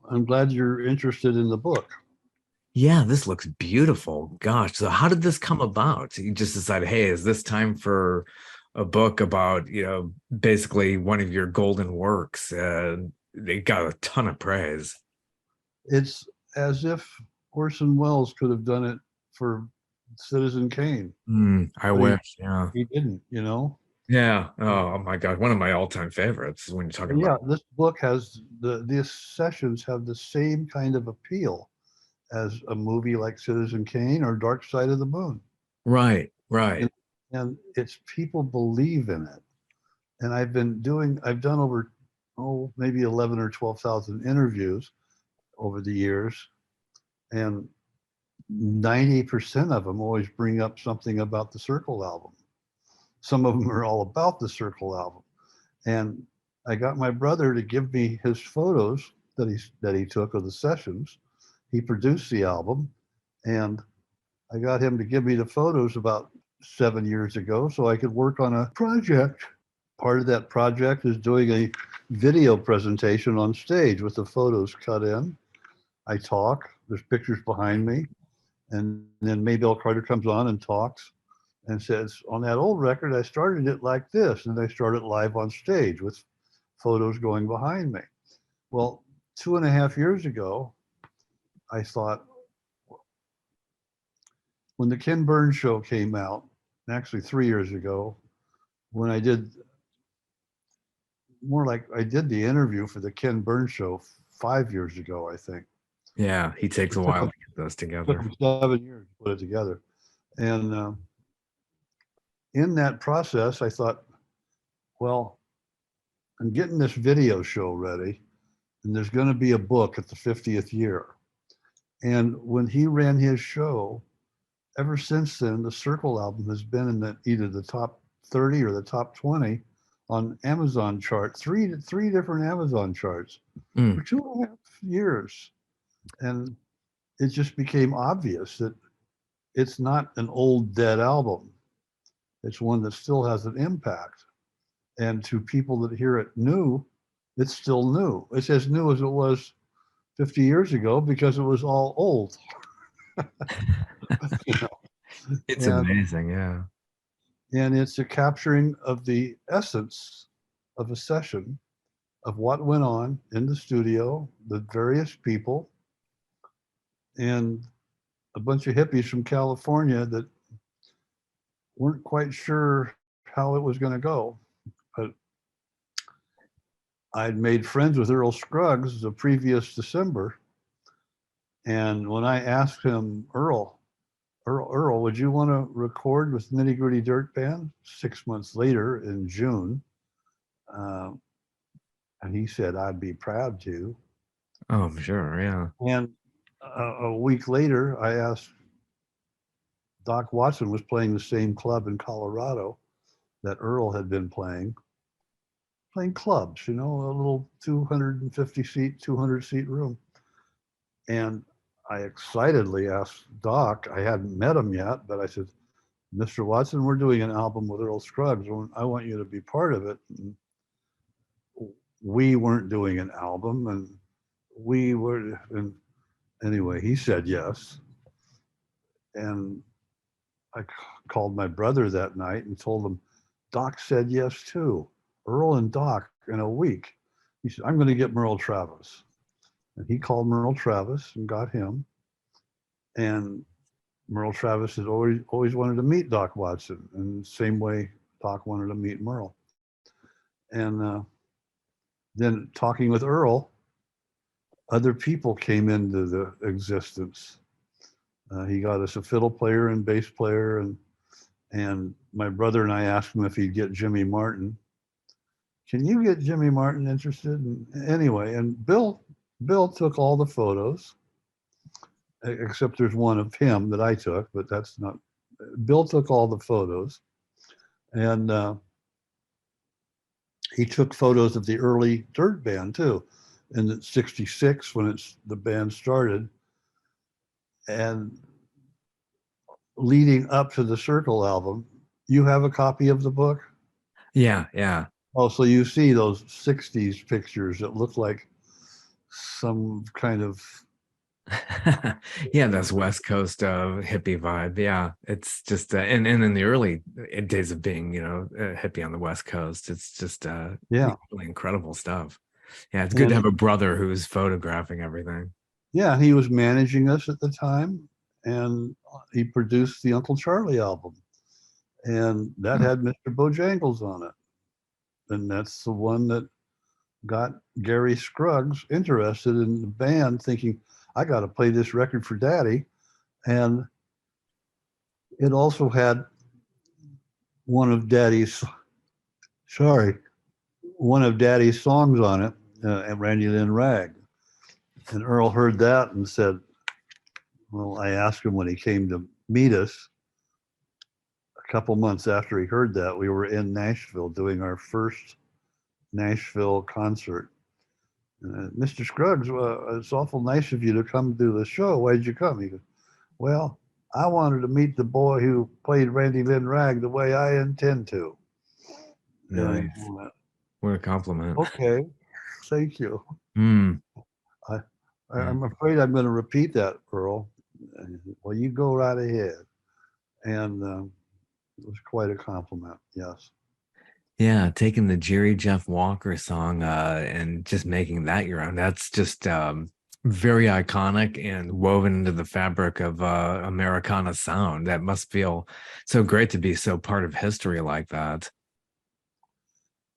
I'm glad you're interested in the book. Yeah, this looks beautiful. Gosh, so how did this come about? You just decided, hey, is this time for a book about, basically one of your golden works? They got a ton of praise. It's as if Orson Welles could have done it for Citizen Kane, I but he, wish. Yeah. he didn't, you know? Yeah. Oh my God. One of my all-time favorites is when you're talking And about. yeah, this book has these sessions have the same kind of appeal as a movie like Citizen Kane or Dark Side of the Moon. Right, And, right. and it's people believe in it. And I've done over, maybe 11 or 12,000 interviews over the years. And 90% of them always bring up something about the Circle album. Some of them are all about the Circle album. And I got my brother to give me his photos that he took of the sessions. He produced the album, and I got him to give me the photos about 7 years ago so I could work on a project. Part of that project is doing a video presentation on stage with the photos cut in. I talk, there's pictures behind me, and then Maybelle Carter comes on and talks and says, on that old record, I started it like this, and I started live on stage with photos going behind me. Well, 2.5 years ago, I thought, when the Ken Burns show came out, actually 3 years ago, when I did the interview for the Ken Burns show 5 years ago, I think. Yeah, he takes a It took while him, to get those took together. him 7 years to put it together. And in that process, I thought, well, I'm getting this video show ready, and there's going to be a book at the 50th year. And when he ran his show, ever since then, the Circle album has been in either the top 30 or the top 20 on Amazon chart, three different Amazon charts Mm, for 2.5 years. And it just became obvious that it's not an old dead album. It's one that still has an impact. And to people that hear it new, it's still new. It's as new as it was 50 years ago because it was all old. You know? it's and amazing. Yeah. and it's a capturing of the essence of a session, of what went on in the studio, the various people, and a bunch of hippies from California that weren't quite sure how it was going to go. But I'd made friends with Earl Scruggs the previous December, and when I asked him, Earl, would you want to record with Nitty Gritty Dirt Band 6 months later in June? Uh, and he said, I'd be proud to. Oh, I'm sure. Yeah. And a week later, I asked, Doc Watson was playing the same club in Colorado that Earl had been playing clubs, a little 250 seat, 200 seat room. And I excitedly asked Doc, I hadn't met him yet, but I said, Mr. Watson, we're doing an album with Earl Scruggs. I want you to be part of it. And we weren't doing an album, and we were. And anyway, he said yes. And I called my brother that night and told him, Doc said yes too. Earl and Doc in a week. He said, I'm going to get Merle Travis. And he called Merle Travis and got him. And Merle Travis has always wanted to meet Doc Watson, and the same way Doc wanted to meet Merle. And then talking with Earl, other people came into the existence. He got us a fiddle player and bass player, and my brother and I asked him if he'd get Jimmy Martin. Can you get Jimmy Martin interested? Anyway, and Bill took all the photos, except there's one of him that I took, but that's not. Bill took all the photos, and he took photos of the early Dirt Band too, in '66 when the band started, and leading up to the Circle album. You have a copy of the book? Yeah. Yeah. Oh, so you see those '60s pictures that look like some kind of, Yeah, that's West Coast hippie vibe. Yeah, it's just and in the early days of being, hippie on the West Coast, it's just yeah. really incredible stuff. Yeah, it's good to And have a brother who's photographing everything. yeah, he was managing us at the time, and he produced the Uncle Charlie album, and that Hmm. had Mr. Bojangles on it, and that's the one that got Gary Scruggs interested in the band, thinking, I got to play this record for Daddy. And it also had one of Daddy's, sorry, one of Daddy's songs on it, and Randy Lynn Rag. And Earl heard that and said, well, I asked him when he came to meet us a couple months after he heard that. We were in Nashville doing our first Nashville concert. Mr. Scruggs, it's awful nice of you to come do the show. Why'd you come? He goes, well, I wanted to meet the boy who played Randy Lynn Rag the way I intend to. And Nice. What a compliment. okay, thank you. Mm, I, yeah. I'm afraid I'm going to repeat that, Earl. Well, you go right ahead. And it was quite a compliment. Yes. Yeah, taking the Jerry Jeff Walker song and just making that your own. That's just very iconic and woven into the fabric of Americana sound. That must feel so great to be so part of history like that.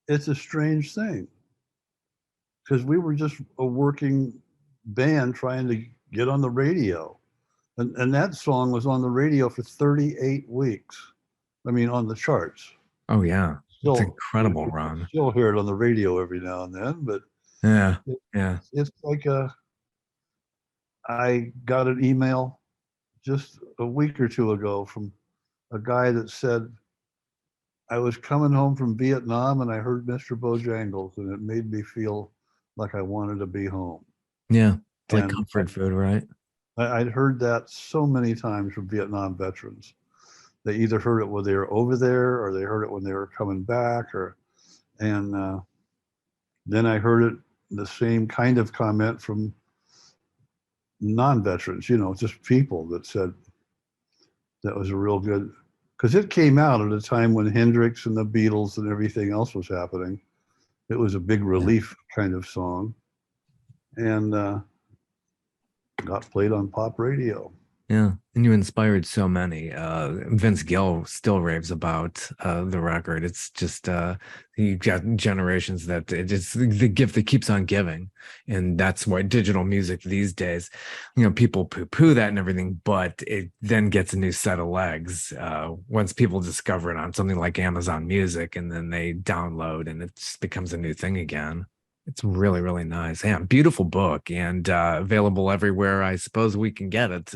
It's a strange thing because we were just a working band trying to get on the radio. And that song was on the radio for 38 weeks. I mean, on the charts. Oh yeah. It's Still, you incredible, can Ron. still hear it on the radio every now and then, but Yeah. it, Yeah. it's like I got an email just a week or two ago from a guy that said, I was coming home from Vietnam and I heard Mr. Bojangles and it made me feel like I wanted to be home. Yeah. It's like And comfort food, right? I'd heard that so many times from Vietnam veterans. They either heard it when they were over there or they heard it when they were coming back and then I heard it the same kind of comment from non-veterans, just people that said that was a real good, because it came out at a time when Hendrix and the Beatles and everything else was happening. It was a big Yeah. relief kind of song, and got played on pop radio. Yeah, and you inspired so many. Vince Gill still raves about the record. It's just you got generations that it's the gift that keeps on giving, and that's why digital music these days, people poo-poo that and everything, but it then gets a new set of legs once people discover it on something like Amazon Music, and then they download, and it just becomes a new thing again. It's really, really nice. Yeah, beautiful book and available everywhere. I suppose we can get it.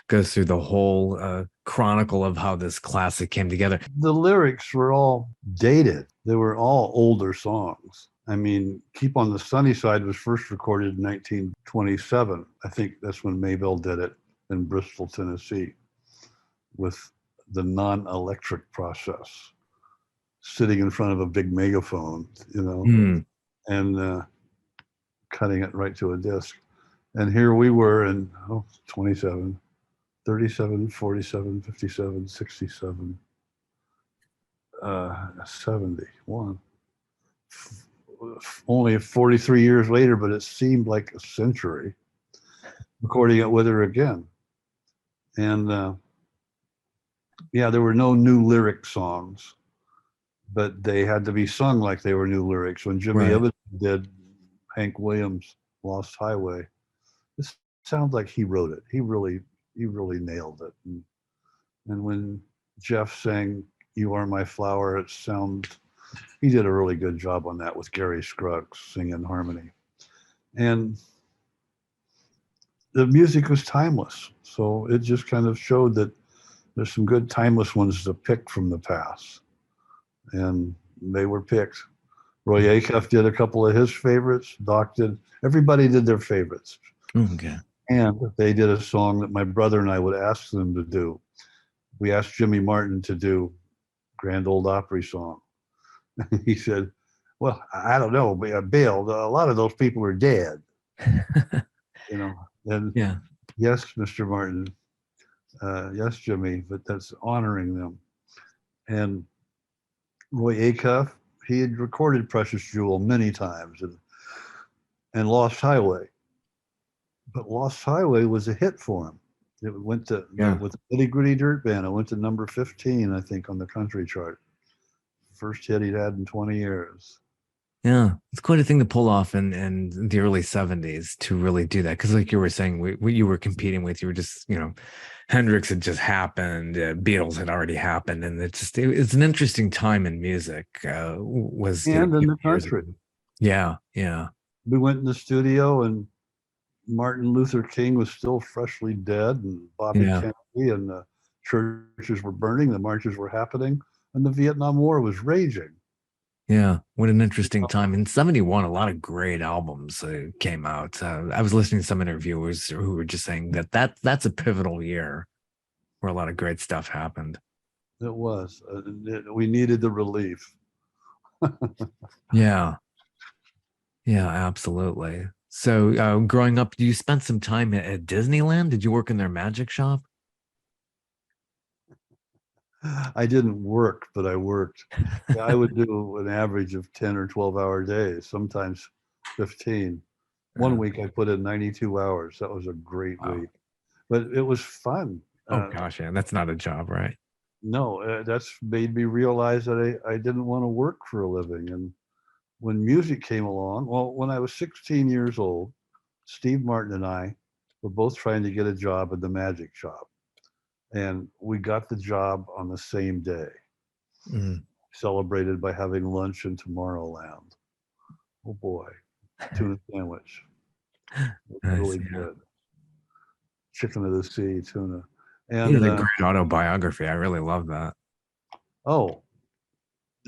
Goes through the whole chronicle of how this classic came together. The lyrics were all dated. They were all older songs. I mean, Keep on the Sunny Side was first recorded in 1927. I think that's when Maybelle did it in Bristol, Tennessee, with the non-electric process, sitting in front of a big megaphone, and cutting it right to a disc. And here we were in 27, 37, 47, 57, 67, 71. Only 43 years later, but it seemed like a century, recording it with her again. And yeah, there were no new lyric songs, but they had to be sung like they were new lyrics. When Jimmy Evans did Hank Williams' Lost Highway, this sounds like he wrote it. He really nailed it. And when Jeff sang You Are My Flower, he did a really good job on that with Gary Scruggs singing harmony. And the music was timeless. So it just kind of showed that there's some good timeless ones to pick from the past. And they were picked. Roy Acuff did a couple of his favorites. Doc did. Everybody did their favorites. Okay. And they did a song that my brother and I would ask them to do. We asked Jimmy Martin to do Grand Ole Opry song. He said, well, I don't know, Bill, a lot of those people are dead. you know. And Yeah. yes, Mr. Martin, yes, Jimmy, but that's honoring them. And Roy Acuff, he had recorded Precious Jewel many times, and Lost Highway. But Lost Highway was a hit for him. It went to Yeah. with the Nitty Gritty Dirt Band. It went to number 15, I think, on the country chart. First hit he'd had in 20 years. Yeah, it's quite a thing to pull off in the early 70s to really do that. Because, like you were saying, what you were competing with, you were just, Hendrix had just happened, Beatles had already happened, and it's an interesting time in music. Was And in the years country. ago. Yeah, yeah, We went in the studio, and Martin Luther King was still freshly dead, and Bobby yeah, Kennedy, and the churches were burning, the marches were happening, and the Vietnam War was raging. yeah. What an interesting time. In 71, a lot of great albums came out. I was listening to some interviewers who were just saying that's a pivotal year where a lot of great stuff happened. It was. We needed the relief. Yeah. Yeah, absolutely. So, growing up, you spent some time at Disneyland? Did you work in their magic shop? I didn't work, but I worked. Yeah, I would do an average of 10 or 12-hour days, sometimes 15. One Uh, week I put in 92 hours. That was a great wow. week, but it was fun. Oh gosh, yeah, that's not a job, right? No, that's made me realize that I didn't want to work for a living. And when music came along, well, when I was 16 years old, Steve Martin and I were both trying to get a job at the magic shop. And we got the job on the same day, Mm, celebrated by having lunch in Tomorrowland. Oh boy, tuna sandwich. It was nice, really yeah. good. Chicken of the sea tuna. He has And a great autobiography. I really love that. oh,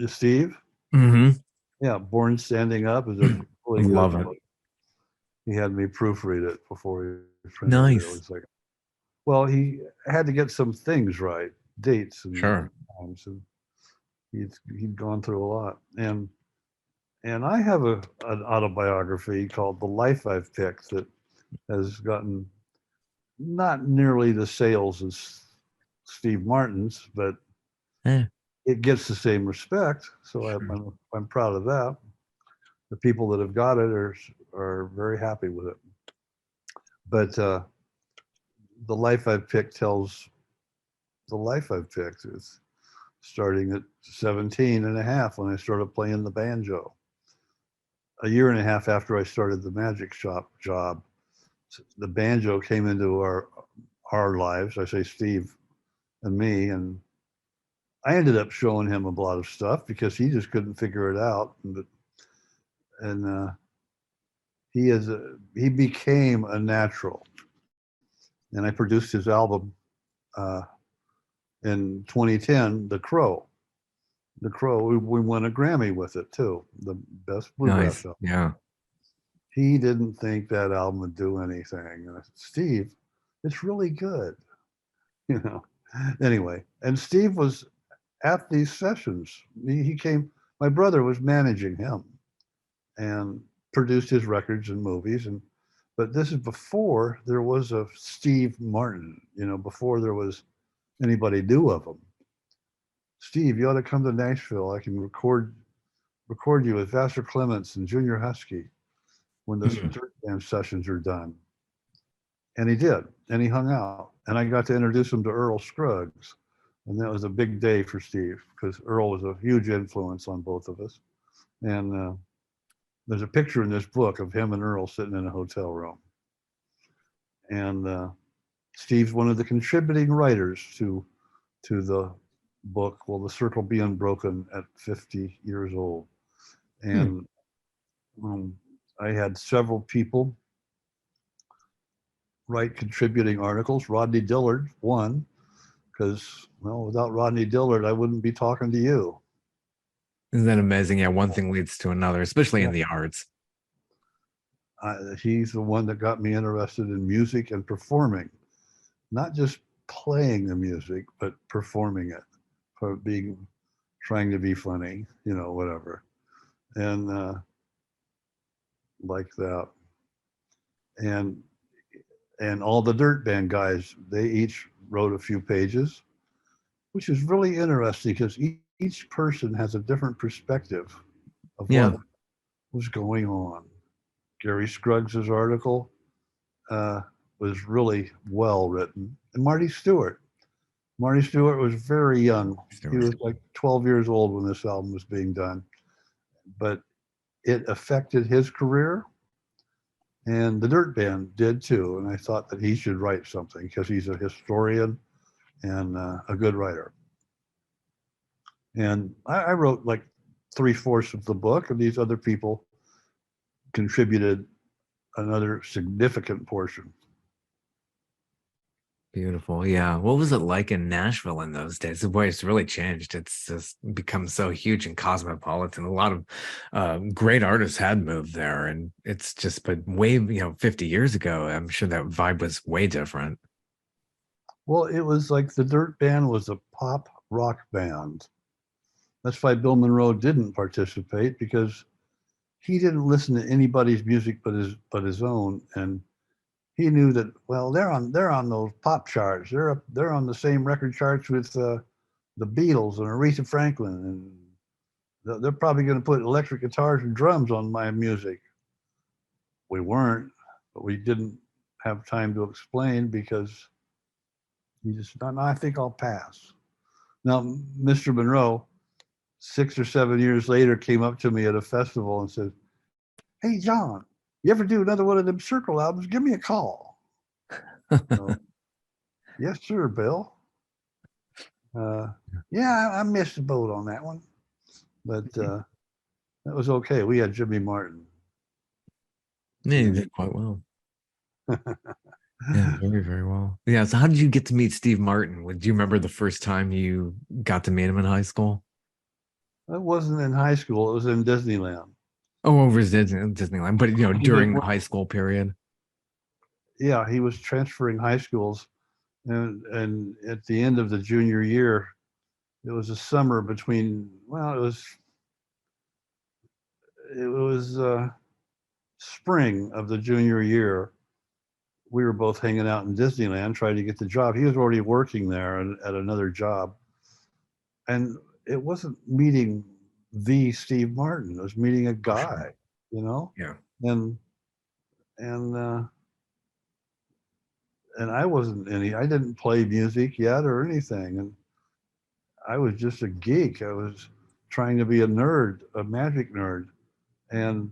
Steve, Hmm. yeah, Born Standing Up is a I really love good it. book. He had me proofread it before we printed it. It Nice. was like, well, he had to get some things right, dates and Sure. times, and he'd gone through a lot. And I have an autobiography called The Life I've Picked that has gotten not nearly the sales as Steve Martin's, but Eh, it gets the same respect. So sure. I'm proud of that. The people that have got it are very happy with it. But the life I've picked tells the life I've picked. It's starting at 17 and a half when I started playing the banjo. A year and a half after I started the magic shop job, the banjo came into our lives. I say Steve and me, and I ended up showing him a lot of stuff because he just couldn't figure it out. And he became a natural. And I produced his album uh, in 2010, The Crow. The Crow, we won a Grammy with it too, the best bluegrass Nice. album. Yeah. He didn't think that album would do anything. And I said, Steve, it's really good, you know. Anyway, and Steve was at these sessions. He came. My brother was managing him and produced his records and movies. But this is before there was a Steve Martin. Before there was anybody knew of him. Steve, you ought to come to Nashville. I can record you with Vassar Clements and Junior Husky when the Mm. dirt band sessions are done. And he did. And he hung out. And I got to introduce him to Earl Scruggs. And that was a big day for Steve because Earl was a huge influence on both of us. And there's a picture in this book of him and Earl sitting in a hotel room. And Steve's one of the contributing writers to the book, Will the Circle Be Unbroken at 50 years old? Hmm. And I had several people write contributing articles. Rodney Dillard, one, because, well, without Rodney Dillard, I wouldn't be talking to you. Isn't that amazing? Yeah, one thing leads to another, especially in Yeah. the arts. He's the one that got me interested in music and performing, not just playing the music, but performing it, for trying to be funny, whatever. And like that. and all the Dirt Band guys, they each wrote a few pages, which is really interesting because each person has a different perspective of Yeah. what was going on. Gary Scruggs' article uh, was really well written, and Marty Stewart. Marty Stewart was very young. He was like 12 years old when this album was being done, but it affected his career, and the Dirt Band did too. And I thought that he should write something because he's a historian and a good writer. And I wrote like 3/4 of the book, and these other people contributed another significant portion. Beautiful. Yeah. What was it like in Nashville in those days? Boy, it's really changed. It's just become so huge and cosmopolitan. A lot of great artists had moved there, and it's just, but way, 50 years ago, I'm sure that vibe was way different. Well, it was like the Dirt Band was a pop rock band. That's why Bill Monroe didn't participate, because he didn't listen to anybody's music but his own, and he knew that, well, they're on those pop charts. They're on the same record charts with the Beatles and Aretha Franklin, and they're probably going to put electric guitars and drums on my music. We weren't, but we didn't have time to explain because he just, no, I think I'll pass. Now, Mr. Monroe, 6 or 7 years later, came up to me at a festival and said, "Hey, John, you ever do another one of them Circle albums? Give me a call." So, yes, sir, Bill. Yeah, I missed the boat on that one, but that was okay. We had Jimmy Martin. Yeah, you did quite well. Yeah, very, very well. Yeah. So how did you get to meet Steve Martin? Do you remember the first time you got to meet him in high school? It wasn't in high school. It was in Disneyland. Oh, over Disneyland, but during the high school period. Yeah, he was transferring high schools, and at the end of the junior year, it was a summer between. Well, it was spring of the junior year. We were both hanging out in Disneyland trying to get the job. He was already working there at another job, and it wasn't meeting the Steve Martin. It was meeting a guy, you know. Yeah. And and and I wasn't any. I didn't play music yet or anything, and I was just a geek. I was trying to be a nerd, a magic nerd, and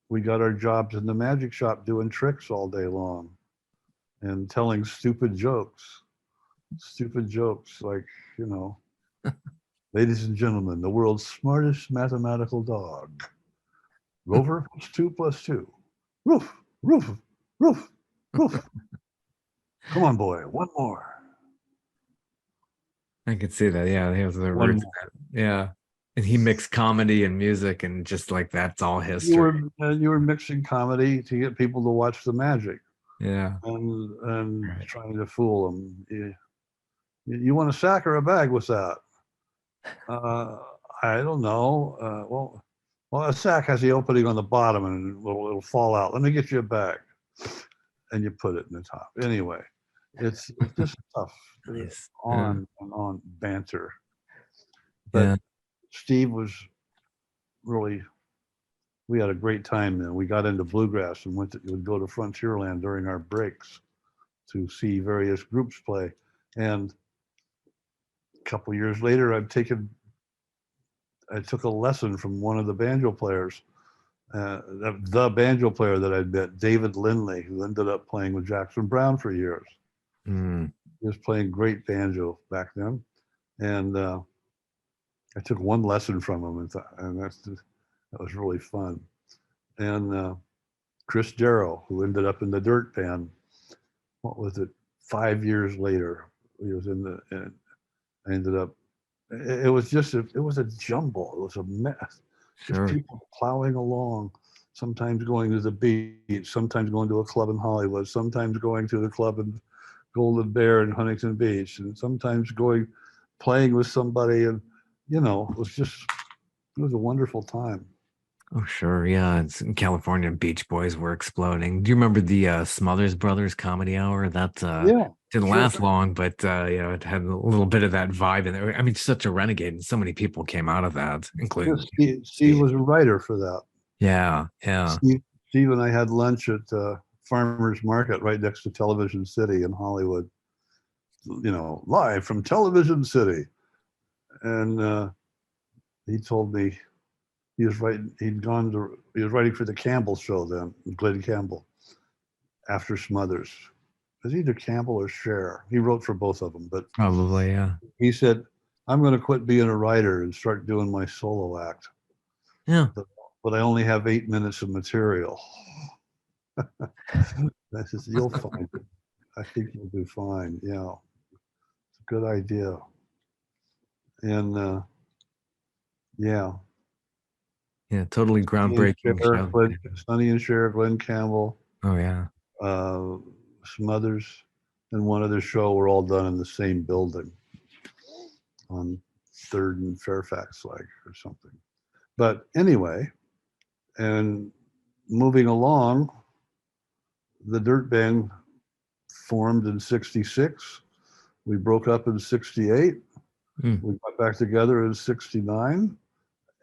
we got our jobs in the magic shop doing tricks all day long and telling stupid jokes. Stupid jokes like, you know, ladies and gentlemen, the world's smartest mathematical dog. Rover plus 2 plus 2. Roof, roof, roof, roof. Come on, boy, one more. I could see that. Yeah, he was the roots of that. Yeah. And he mixed comedy and music, and just like that's all history. You were mixing comedy to get people to watch the magic. Yeah. And Right. trying to fool them. You want a sack or a bag with that? I don't know. Well, a sack has the opening on the bottom and it'll fall out. Let me get you a bag, and you put it in the top. Anyway, it's just tough. Nice. On and on banter. But Yeah. Steve was really. We had a great time then. We got into bluegrass and would go to Frontierland during our breaks to see various groups play. And a couple years later, I took a lesson from one of the banjo players, the banjo player that I'd met, David Lindley, who ended up playing with Jackson Browne for years. Mm. He was playing great banjo back then, and I took one lesson from him, and that was really fun. And Chris Darrow, who ended up in the Dirt Band, what was it? 5 years later, he was and I ended up. It was it was a jumble. It was a mess. Sure. Just people plowing along. Sometimes going to the beach. Sometimes going to a club in Hollywood. Sometimes going to the club in Golden Bear in Huntington Beach, and sometimes playing with somebody, and it was a wonderful time. Oh, sure. Yeah. It's in California, Beach Boys were exploding. Do you remember the Smothers Brothers Comedy Hour? That Yeah, didn't sure. last long, but it had a little bit of that vibe in there. I mean, such a renegade, and so many people came out of that, Yeah, including Steve was a writer for that. yeah, yeah. Steve and I had lunch at Farmers Market right next to Television City in Hollywood. Live from Television City, and he told me he was writing. He was writing for the Campbell Show then, Glenn Campbell, after Smothers. It was either Campbell or Cher. He wrote for both of them, but Probably, yeah. he said, "I'm going to quit being a writer and start doing my solo act, Yeah. but I only have 8 minutes of material." I said, "You'll find it. I think you'll do fine. Yeah, it's a good idea." And yeah, Yeah, totally Sonny and groundbreaking Cher, show. Glenn Campbell, Oh yeah. uh, Smothers, and one other show were all done in the same building on Third and Fairfax, like or something. But anyway, and moving along, the Dirt Band formed in '66. We broke up in '68. Hmm. We got back together in '69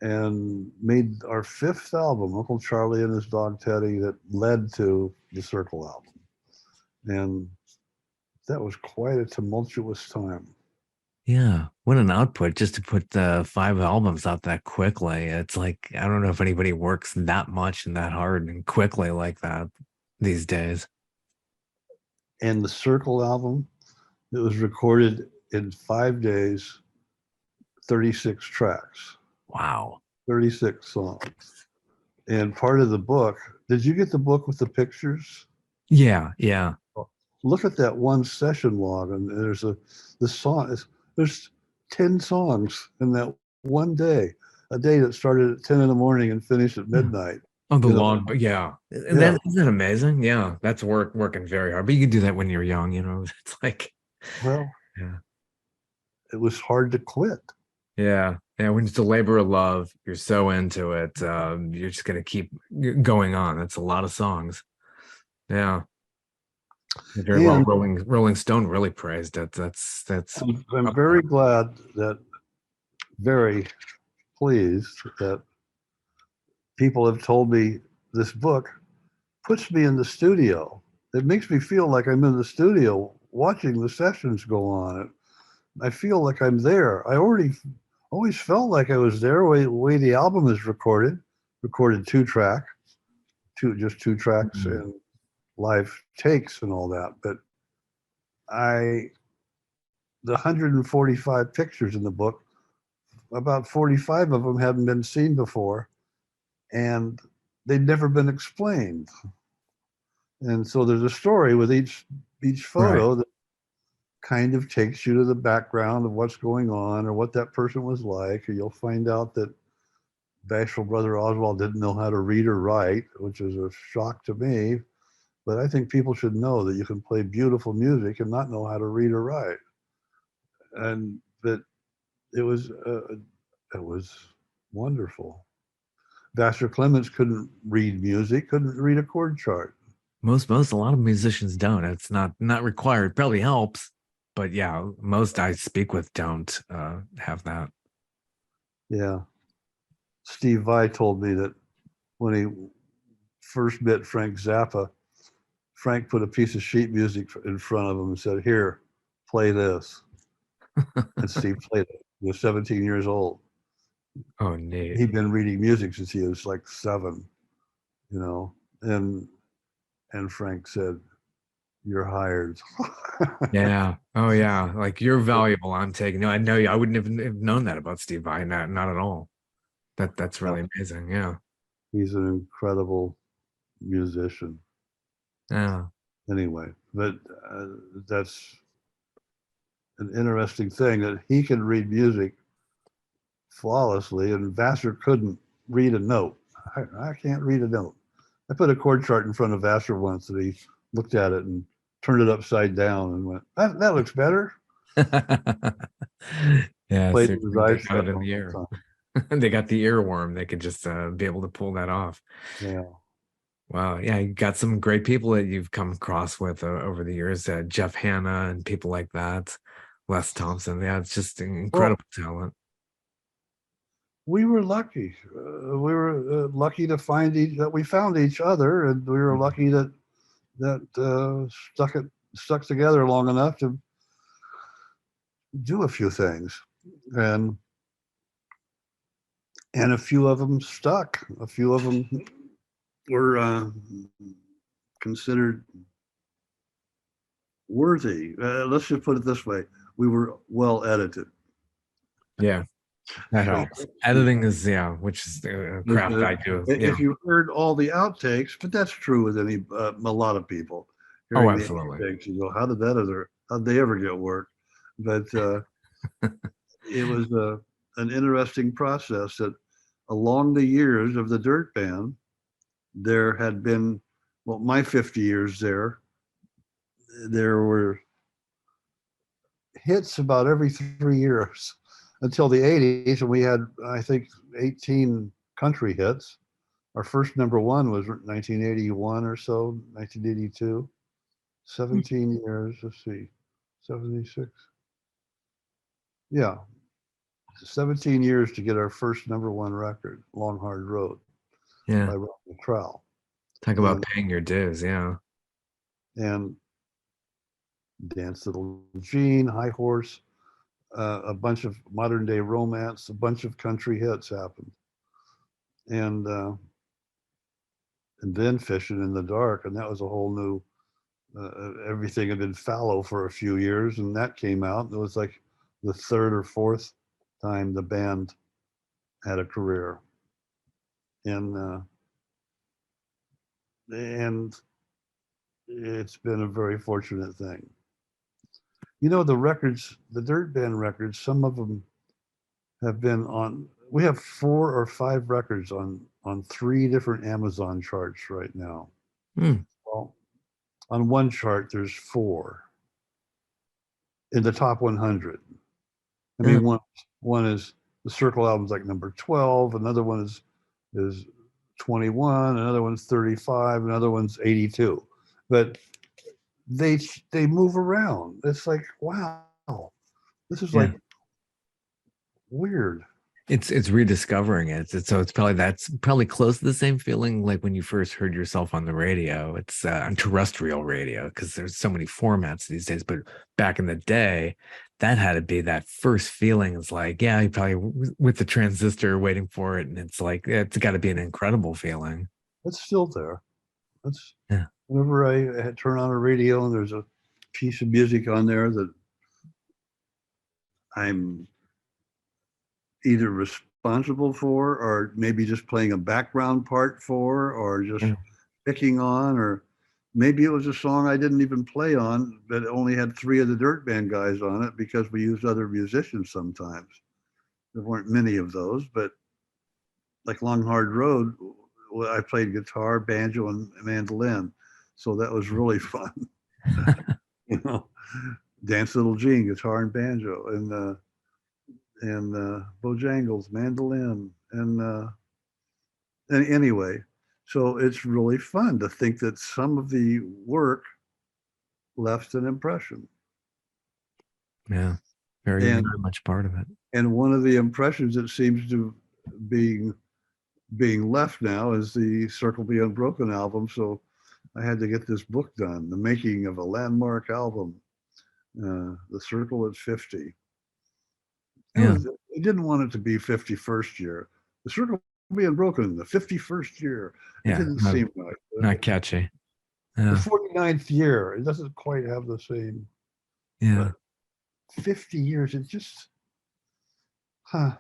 and made our fifth album, Uncle Charlie and His Dog Teddy, that led to the Circle album. And that was quite a tumultuous time. Yeah. What an output just to put the 5 albums out that quickly. It's like I don't know if anybody works that much and that hard and quickly like that these days. And the Circle album, it was recorded in 5 days, 36 tracks, Wow. 36 songs. And part of the book, did you get the book with the pictures? Yeah, yeah. Look at that one session log, and the song there's 10 songs in that one day, a day that started at 10 in the morning and finished at Yeah. midnight. Oh, the You know, log, but yeah. And yeah. that isn't that amazing? Yeah, that's working very hard. But you can do that when you're young, you know. It's like, Well, yeah. it was hard to quit. Yeah. Yeah. When it's a labor of love, you're so into it. You're just gonna keep going on. That's a lot of songs. Yeah. Very well. And Rolling Stone really praised it. That's I'm up there. very glad that, very pleased that people have told me this book puts me in the studio. It makes me feel like I'm in the studio watching the sessions go on. I feel like I'm there. I always felt like I was there. Way the album is recorded just two tracks Mhm. and live takes and all that. But I, the 145 pictures in the book, about 45 of them haven't been seen before, and they've never been explained. And so there's a story with each Right. photo that kind of takes you to the background of what's going on or what that person was like. Or you'll find out that Bashful Brother Oswald didn't know how to read or write, which is a shock to me. But I think people should know that you can play beautiful music and not know how to read or write. And that it was it was wonderful. Vassar Clements couldn't read music, couldn't read a chord chart. Most a lot of musicians don't. It's not required. Probably helps, but yeah, most I speak with don't have that. Yeah. Steve Vai told me that when he first met Frank Zappa, Frank put a piece of sheet music in front of him and said, "Here, play this." And Steve played it. He was 17 years old. Oh, neat. He'd been reading music since he was like 7, you know. And Frank said, "You're hired." Yeah. Oh, yeah. Like you're valuable. I'm taking. No, I know you. I wouldn't have known that about Steve Vai. Not at all. That's really amazing. Yeah. He's an incredible musician. Yeah. Anyway, but that's an interesting thing that he can read music flawlessly, and Vassar couldn't read a note. I can't read a note. I put a chord chart in front of Vassar once, and he looked at it and turned it upside down and went, "That looks better." Yeah. Played with his Seriously, they eyes got shut it in all the the air. time. They got the earworm. They could just be able to pull that off. Yeah. Wow. Yeah, you got some great people that you've come across with over the years. Jeff Hanna and people like that. Les Thompson. Yeah, it's just Well, incredible talent. we were lucky. We were lucky to find that we found each other, and we were lucky that stuck together long enough to do a few things, and a few of them stuck. A few of them were considered worthy. Let's just put it this way: we were well edited. Yeah, that So helps. Editing is, yeah, which is a craft I do. Yeah. if you heard all the outtakes, but that's true with a lot of people. Oh, Hearing the absolutely. outtakes, you go, how'd they ever get work? But it was an interesting process that along the years of the Dirt Band, there had been, well, my 50 years there were hits about every 3 years until the 80s, and we had, I think, 18 country hits. Our first number one was 1981 or so, 1982. 17 years, let's see, 76. Yeah, 17 years to get our first number one record, Long Hard Road Yeah. by Rodney Crowell. Talk about paying your dues. Yeah. And Dance Little Jean, High Horse, a bunch of modern day romance, a bunch of country hits happened. And then Fishing in the Dark, and that was a whole new, everything had been fallow for a few years, and that came out. It was like the third or fourth time the band had a career. And it's been a very fortunate thing. You know, the records, the Dirt Band records, some of them have been on. We have 4 or 5 records on 3 different Amazon charts right now. Well, on one chart there's 4 in the top 100. I mean, one is the Circle album's like number 12, another one is 21, another one's 35, another one's 82. But they move around. It's like, wow, this is like weird. It's rediscovering it. So it's probably close to the same feeling like when you first heard yourself on the radio. It's on terrestrial radio, because there's so many formats these days. But back in the day, that had to be that first feeling. It's like, yeah, you probably with the transistor waiting for it, and it's like it's got to be an incredible feeling. It's still there. It's whenever I turn on a radio and there's a piece of music on there that I'm either responsible for, or maybe just playing a background part for, or just picking on, or maybe it was a song I didn't even play on, but it only had 3 of the Dirt Band guys on it because we used other musicians sometimes. There weren't many of those, but like Long Hard Road, I played guitar, banjo, and mandolin. So that was really fun. You know, Dance Little Jean, guitar and banjo, and Bojangles, mandolin, and anyway, so it's really fun to think that some of the work left an impression. Yeah, very much part of it. And one of the impressions that seems to being left now is the Circle Be Unbroken album. So I had to get this book done, The Making of a Landmark Album, The Circle at 50. It didn't want it to be 51st year. The Circle Be Unbroken, the 51st year. It didn't seem like not catchy. The 49th year, it doesn't quite have the same. Yeah. 50 years, it just, Yeah,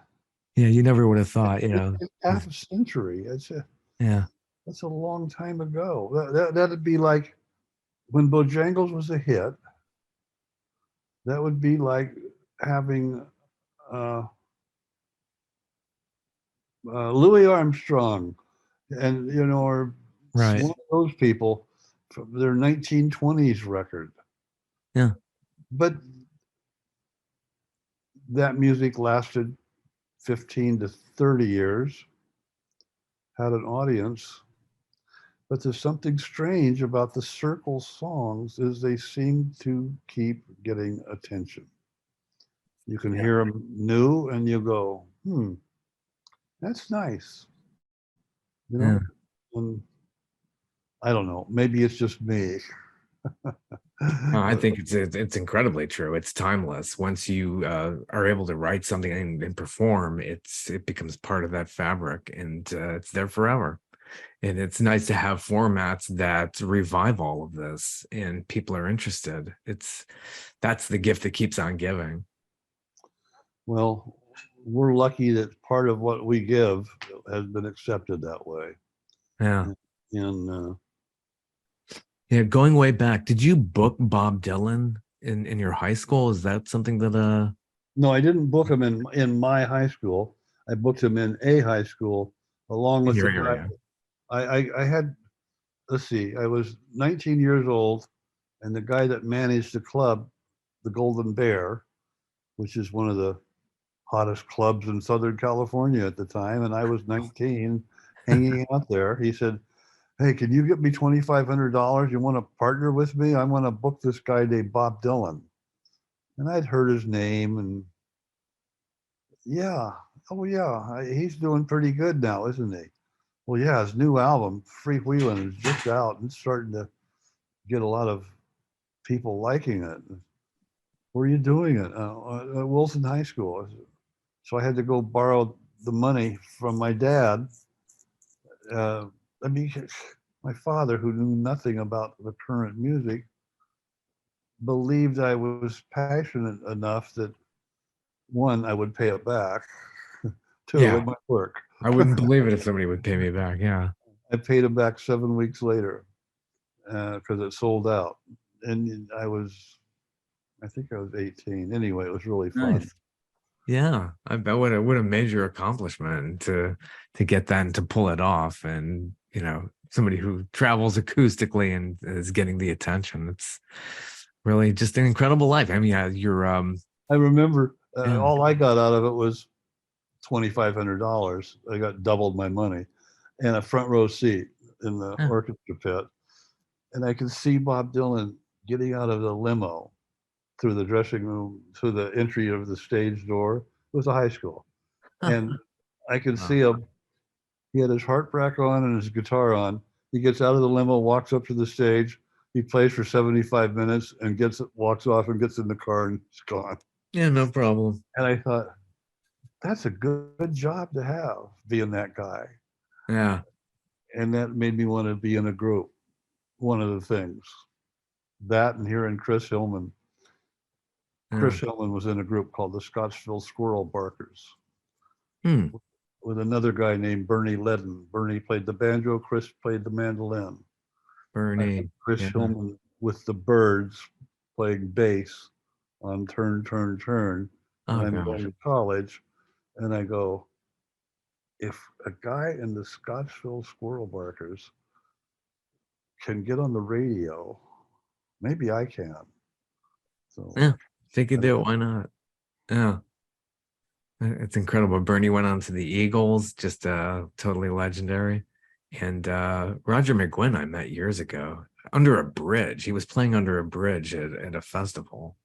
you never would have thought, it's half a century. That's a long time ago. That'd be like when Bojangles was a hit. That would be like having Louis Armstrong, and or one of those people from their 1920s record. Yeah. But that music lasted 15 to 30 years, had an audience. But there's something strange about the Circle songs is they seem to keep getting attention. You can hear them new and you go, that's nice. You know, Yeah. and I don't know, maybe it's just me. I But think it's incredibly true. It's timeless. Once you are able to write something and perform, it becomes part of that fabric, and it's there forever. And it's nice to have formats that revive all of this, and people are interested. That's the gift that keeps on giving. well, we're lucky that part of what we give has been accepted that way. Yeah. And Yeah, going way back, did you book Bob Dylan in your high school? Is that something that no, I didn't book him in my high school. I booked him in a high school along in with your the guy. area? I had, let's see, I was 19 years old, and the guy that managed the club, the Golden Bear, which is one of the hottest clubs in Southern California at the time, and I was 19 hanging out there. He said, "Hey, can you get me $2,500? You want to partner with me? I want to book this guy named Bob Dylan." And I'd heard his name, and yeah, oh yeah, he's doing pretty good now, isn't he? Well, yeah, his new album, Freewheelin', is just out and it's starting to get a lot of people liking it. Where are you doing it? At Wilson High School. So I had to go borrow the money from my dad. Uh, I mean, my father, who knew nothing about the current music, believed I was passionate enough that one, I would pay it back. Two, Yeah, it might work. I wouldn't believe it if somebody would pay me back. Yeah. I paid him back 7 weeks later because it sold out. And I think I was 18. Anyway, it was really fun. Nice. Yeah, I bet what a major accomplishment to get that and to pull it off, and somebody who travels acoustically and is getting the attention. It's really just an incredible life. I mean, yeah, you're I remember yeah, all I got out of it was $2,500. I got doubled my money and a front row seat in the yeah. orchestra pit. And I could see Bob Dylan getting out of the limo through the dressing room, through the entry of the stage door. It was a high school. And I could Wow. see him. He had his heart brack on and his guitar on. He gets out of the limo, walks up to the stage. He plays for 75 minutes and walks off and gets in the car and it's gone. Yeah, no problem. And I thought, that's a good job to have, being that guy. Yeah. And that made me want to be in a group. One of the things. That and hearing Chris Hillman. Yeah. Chris Hillman was in a group called the Scottsville Squirrel Barkers Hmm. with another guy named Bernie Ledden. Bernie played the banjo, Chris played the mandolin. I had Bernie. Chris Yeah. Hillman with the Birds playing bass on Turn, Turn, Turn. And Oh I'm gosh. going to college, and I go, if a guy in the Scottsville Squirrel Barkers can get on the radio, maybe I can. So Yeah. If they could do it, why not? Yeah. It's incredible. Bernie went on to the Eagles, just totally legendary. And Roger McGuinn I met years ago under a bridge. He was playing under a bridge at a festival.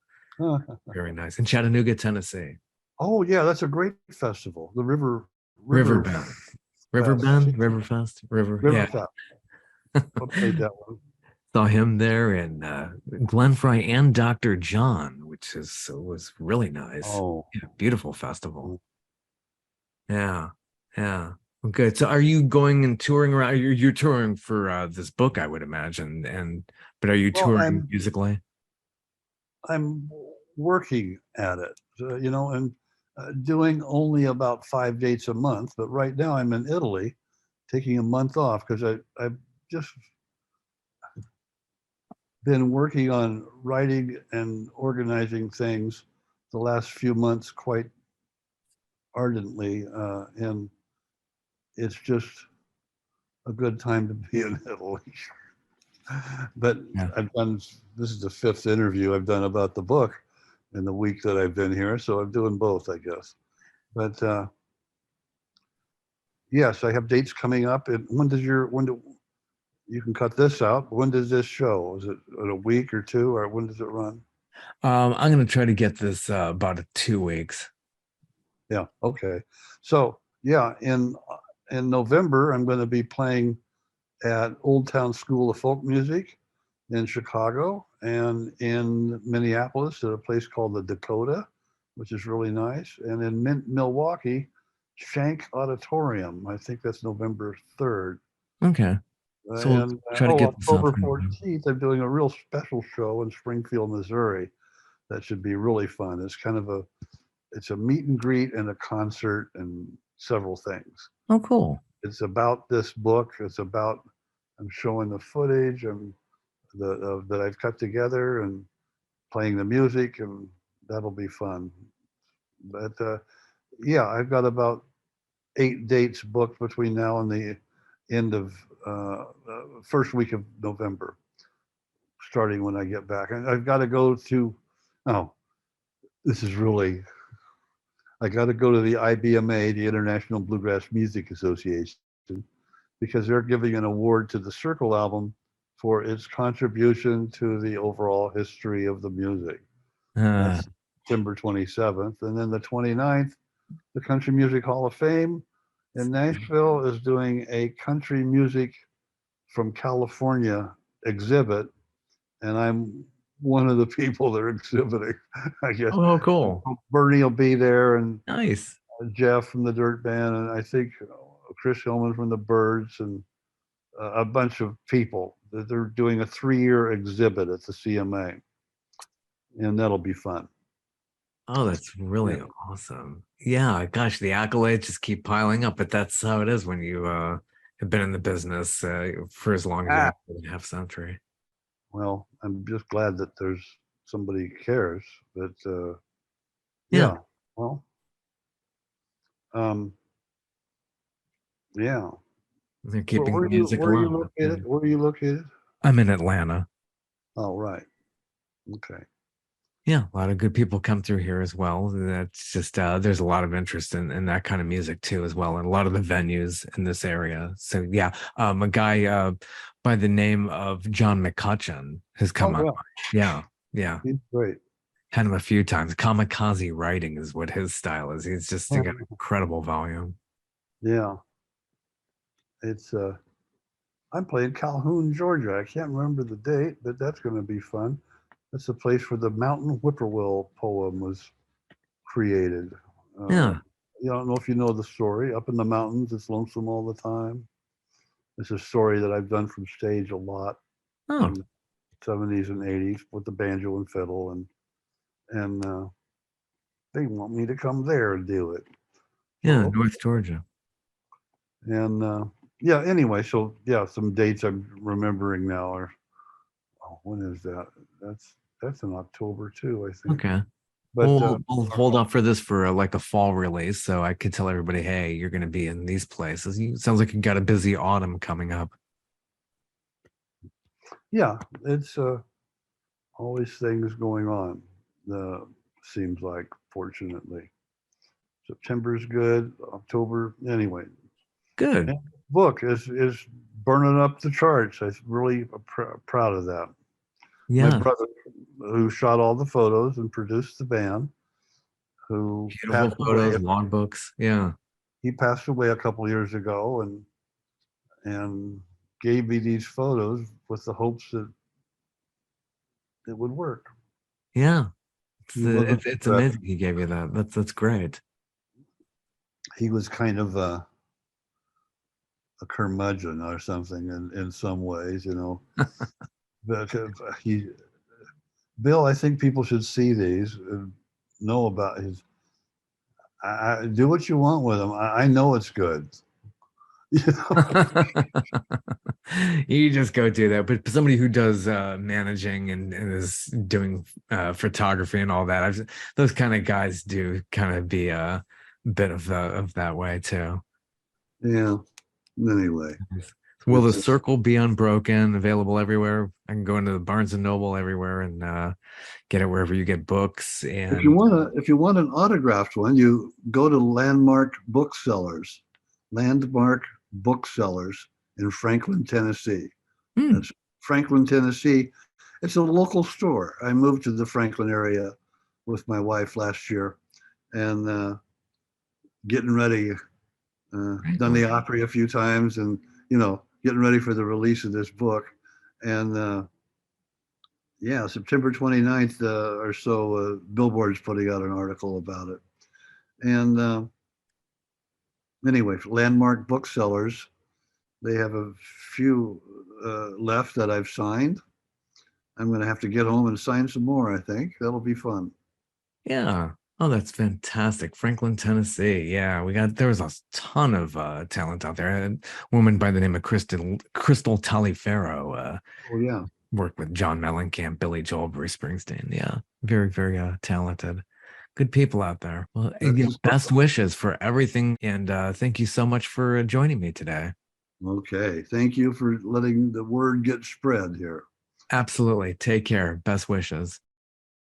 Very nice. In Chattanooga, Tennessee. oh yeah, that's a great festival. The River River Bend. River Fest. Bend, Riverfest, River. River Yeah. Fest. I played that one. Saw him there, and Glenn Fry and Dr. John, which was really nice. Oh, Yeah, beautiful festival. Yeah, yeah. Well, good. So, are you going and touring around? You're touring for this book, I would imagine, but are you well, touring musically? I'm working at it, and doing only about 5 dates a month. But right now I'm in Italy, taking a month off because I've just been working on writing and organizing things the last few months quite ardently, and it's just a good time to be in Italy. But Yeah. this is the fifth interview I've done about the book in the week that I've been here, so I'm doing both, I guess. But yes, I have dates coming up. And you can cut this out. When does this show? Is it in a week or two, or when does it run? I'm gonna try to get this about 2 weeks. Yeah. Okay. So yeah, in November, I'm going to be playing at Old Town School of Folk Music in Chicago and in Minneapolis at a place called the Dakota, which is really nice. And in Milwaukee, Shank Auditorium. I think that's November 3rd. Okay. So we'll And try to get this out October for you. 14th, I'm doing a real special show in Springfield, Missouri. That should be really fun. It's a meet and greet and a concert and several things. Oh, cool. It's about this book. I'm showing the footage and that I've cut together and playing the music, and that'll be fun. But yeah, I've got about 8 dates booked between now and the end of first week of November, starting when I get back. And I've got to go to, oh, this is really, I got to go to the IBMA, the International Bluegrass Music Association, because they're giving an award to the Circle album for its contribution to the overall history of the music. Uh, That's September 27th. And then the 29th, the Country Music Hall of Fame in Nashville is doing a country music from California exhibit. And I'm one of the people that are exhibiting, I guess. oh, cool. Bernie will be there, and Nice. Jeff from the Dirt Band, and I think Chris Hillman from the Birds, and a bunch of people. They're doing a 3-year exhibit at the CMA, and that'll be fun. Oh, that's really Yeah. awesome. Yeah, gosh, the accolades just keep piling up, but that's how it is when you have been in the business for as long as you have, for a half century. Well, I'm just glad that there's somebody cares. But Yeah. yeah, well, yeah. They're keeping music Where are you alive. located? Where are you located? I'm in Atlanta. Oh, right. Okay. Yeah, a lot of good people come through here as well. That's just there's a lot of interest in that kind of music too, as well, and a lot of the venues in this area. So yeah, a guy by the name of John McEuen has come Oh, up. Yeah, yeah, he's great. had him a few times. Kamikaze writing is what his style is. He's just got incredible volume. Yeah. It's I'm playing Calhoun, Georgia. I can't remember the date, but that's going to be fun. That's the place where the Mountain Whippoorwill poem was created. Yeah. You don't know if you know the story. Up in the mountains, it's lonesome all the time. It's a story that I've done from stage a lot Oh, in the 70s and 80s with the banjo and fiddle, and they want me to come there and do it. yeah, So, North Georgia. and yeah, anyway, so yeah, some dates I'm remembering now are, oh, when is that? That's in October too, I think. Okay. But We'll hold off for this for like a fall release, so I could tell everybody, hey, you're going to be in these places. Sounds like you got a busy autumn coming up. yeah, it's always things going on. Seems like, fortunately, September's good. October, anyway. Good. And book is burning up the charts. I'm really proud of that. My Yeah. brother, who shot all the photos and produced the band, who Beautiful passed away. photos, logbooks. Yeah. He passed away a couple of years ago, and gave me these photos with the hopes that it would work. Yeah. He It's amazing he gave you that. That's great. he was kind of a curmudgeon or something in some ways, you know. But Bill, I think people should see these and know about his. I do what you want with them. I know it's good. You know? You just go do that. But somebody who does managing and is doing photography and all that, those kind of guys do kind of be a bit of that way too. Yeah. Anyway. Will the Circle Be Unbroken available everywhere? I can go into the Barnes and Noble everywhere and get it wherever you get books. And if you want an autographed one, you go to Landmark Booksellers Landmark Booksellers in Franklin, Tennessee. Hmm. That's Franklin, Tennessee. It's a local store. I moved to the Franklin area with my wife last year, and getting ready. Right Done the on. Opry a few times, and getting ready for the release of this book. And yeah, September 29th or so, Billboard's putting out an article about it. And anyway, Landmark Booksellers, they have a few left that I've signed. I'm going to have to get home and sign some more, I think. That'll be fun. Yeah. Oh, that's fantastic. Franklin, Tennessee. Yeah, there was a ton of talent out there. A woman by the name of Crystal Taliaferro Oh, yeah. worked with John Mellencamp, Billy Joel, Bruce Springsteen. Yeah, very, very talented. Good people out there. Well, best wishes for everything. And thank you so much for joining me today. Okay. Thank you for letting the word get spread here. Absolutely. Take care. Best wishes.